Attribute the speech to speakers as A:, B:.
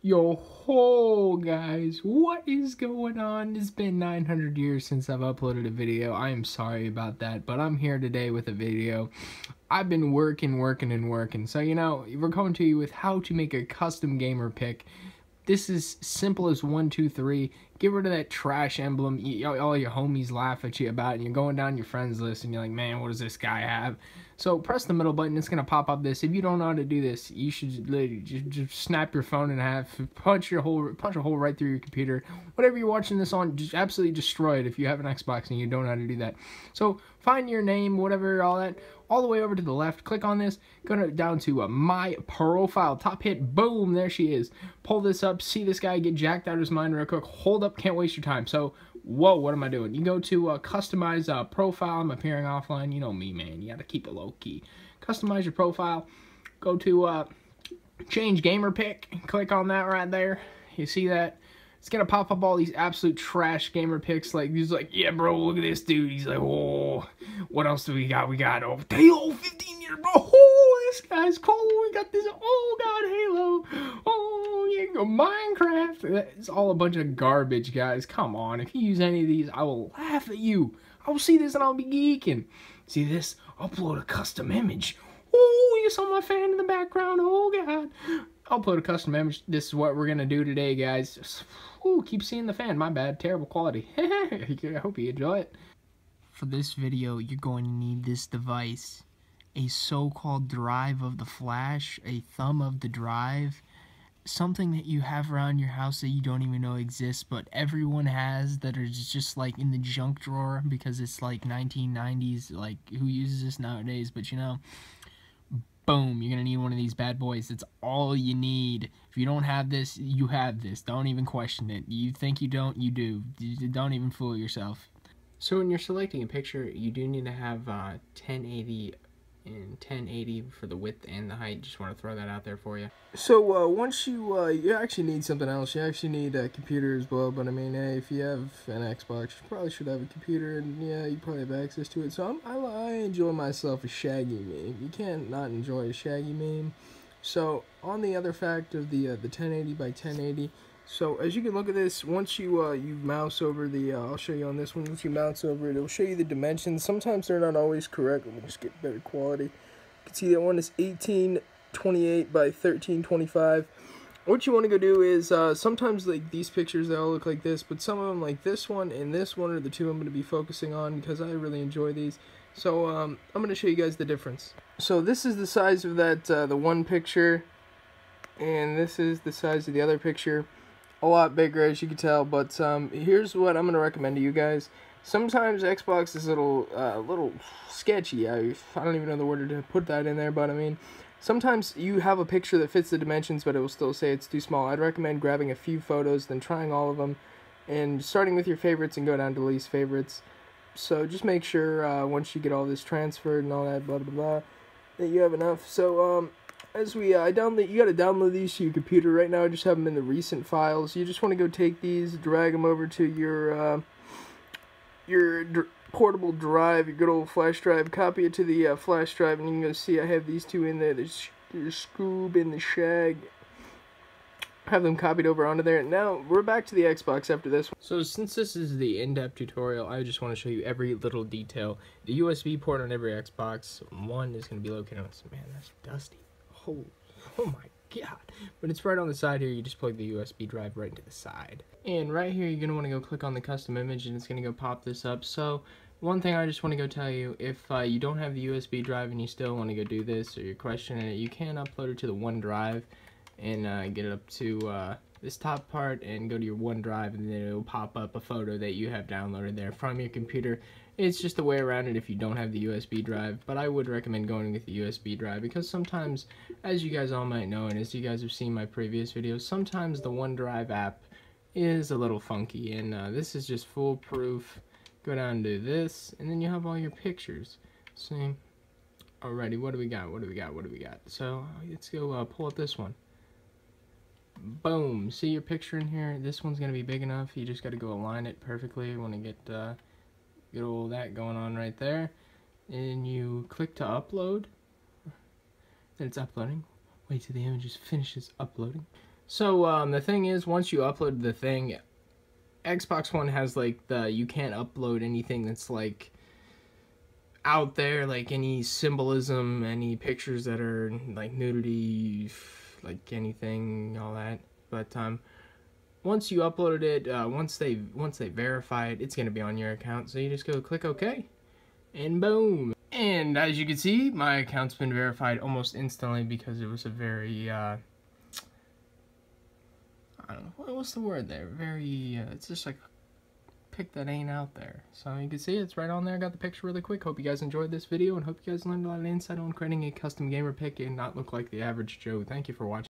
A: Yo ho guys, what is going on? It's been 900 years since I've uploaded a video. I am sorry about that, but I'm here today with a video. I've been working. So we're coming to you with how to make a custom gamer pick. This is simple as 1, 2, 3. Get rid of that trash emblem. All your homies laugh at you about it, and you're going down your friends list, and you're like, man, what does this guy have? So press the middle button. It's gonna pop up this. If you don't know how to do this, you should literally just snap your phone in half, punch a hole right through your computer. Whatever you're watching this on, just absolutely destroy it if you have an Xbox and you don't know how to do that. So find your name, whatever, all that. All the way over to the left, click on this, go down to my profile, top hit, boom, there she is. Pull this up, see this guy get jacked out of his mind real quick, hold up, can't waste your time. So, whoa, what am I doing? You go to customize profile, I'm appearing offline, you know me, man, you gotta keep it low key. Customize your profile, go to change Gamerpic, click on that right there, you see that? It's gonna pop up all these absolute trash gamer pics. Like he's like, yeah, bro, look at this dude. He's like, oh, what else do we got? We got Halo 15 years, bro. Oh, this guy's cool. We got this. Oh God, Halo. Oh, yeah, Minecraft. It's all a bunch of garbage, guys. Come on. If you use any of these, I will laugh at you. I will see this and I'll be geeking. See this? Upload a custom image. Oh, you saw my fan in the background. Oh God. Upload a custom image. This is what we're gonna do today, guys. Just, keep seeing the fan. My bad. Terrible quality. I hope you enjoy it. For this video, you're going to need this device. A so-called drive of the flash, a thumb of the drive, something that you have around your house that you don't even know exists, but everyone has, that are just like in the junk drawer because it's like 1990s. Like, who uses this nowadays? But boom, you're gonna need one of these bad boys. That's all you need. If you don't have this, you have this. Don't even question it. You think you don't, you do. Don't even fool yourself. So when you're selecting a picture, you do need to have 1080 and 1080 for the width and the height. Just want to throw that out there for you. So once you actually need something else. You actually need a computer as well. But I mean, hey, if you have an Xbox, you probably should have a computer, and yeah, you probably have access to it. So I enjoy myself a Shaggy meme. You can't not enjoy a Shaggy meme. So on the other fact of the 1080 by 1080. So as you can look at this, once you mouse over the, I'll show you on this one, once you mouse over it, it'll show you the dimensions. Sometimes they're not always correct. Let me just get better quality. You can see that one is 1828 by 1325. What you want to go do is, sometimes like these pictures, they all look like this, but some of them, like this one and this one, are the two I'm going to be focusing on because I really enjoy these. So I'm going to show you guys the difference. So this is the size of that, the one picture, and this is the size of the other picture. A lot bigger, as you can tell, but here's what I'm going to recommend to you guys. Sometimes Xbox is a little sketchy. I don't even know the word to put that in there, but I mean, sometimes you have a picture that fits the dimensions, but it will still say it's too small. I'd recommend grabbing a few photos, then trying all of them, and starting with your favorites and go down to least favorites. So just make sure once you get all this transferred and all that, blah, blah, blah, that you have enough. So, as you gotta download these to your computer. Right now I just have them in the recent files. You just want to go take these, drag them over to your portable drive, your good old flash drive, copy it to the flash drive, and you can go see I have these two in there, the Scoob and the Shag. Have them copied over onto there. Now we're back to the Xbox after this one. So since this is the in-depth tutorial, I just want to show you every little detail. The USB port on every Xbox One is going to be located on this. Man, that's dusty. Oh my God. But it's right on the side here. You just plug the USB drive right into the side. And right here, you're going to want to go click on the custom image, and it's going to go pop this up. So one thing I just want to go tell you, if you don't have the USB drive and you still want to go do this, or you're questioning it, you can upload it to the OneDrive and get it up to this top part and go to your OneDrive, and then it'll pop up a photo that you have downloaded there from your computer. It's just a way around it if you don't have the USB drive, but I would recommend going with the USB drive because sometimes, as you guys all might know, and as you guys have seen my previous videos, sometimes the OneDrive app is a little funky, and this is just foolproof. Go down to this, and then you have all your pictures. See? Alrighty, what do we got? So let's go pull up this one. Boom. See your picture in here? This one's going to be big enough. You just got to go align it perfectly. You want to get all that going on right there. And you click to upload. Then it's uploading. Wait till the image finishes uploading. So the thing is, once you upload the thing, Xbox One has like you can't upload anything that's like out there, like any symbolism, any pictures that are like nudity, like anything, all that. But once you uploaded it, once they verify it, it's gonna be on your account. So you just go click OK, and boom. And as you can see, my account's been verified almost instantly because it was a very I don't know, what's the word there? Very, it's just like a pic that ain't out there. So you can see it's right on there. I got the picture really quick. Hope you guys enjoyed this video and hope you guys learned a lot of insight on creating a custom gamer pic and not look like the average Joe. Thank you for watching.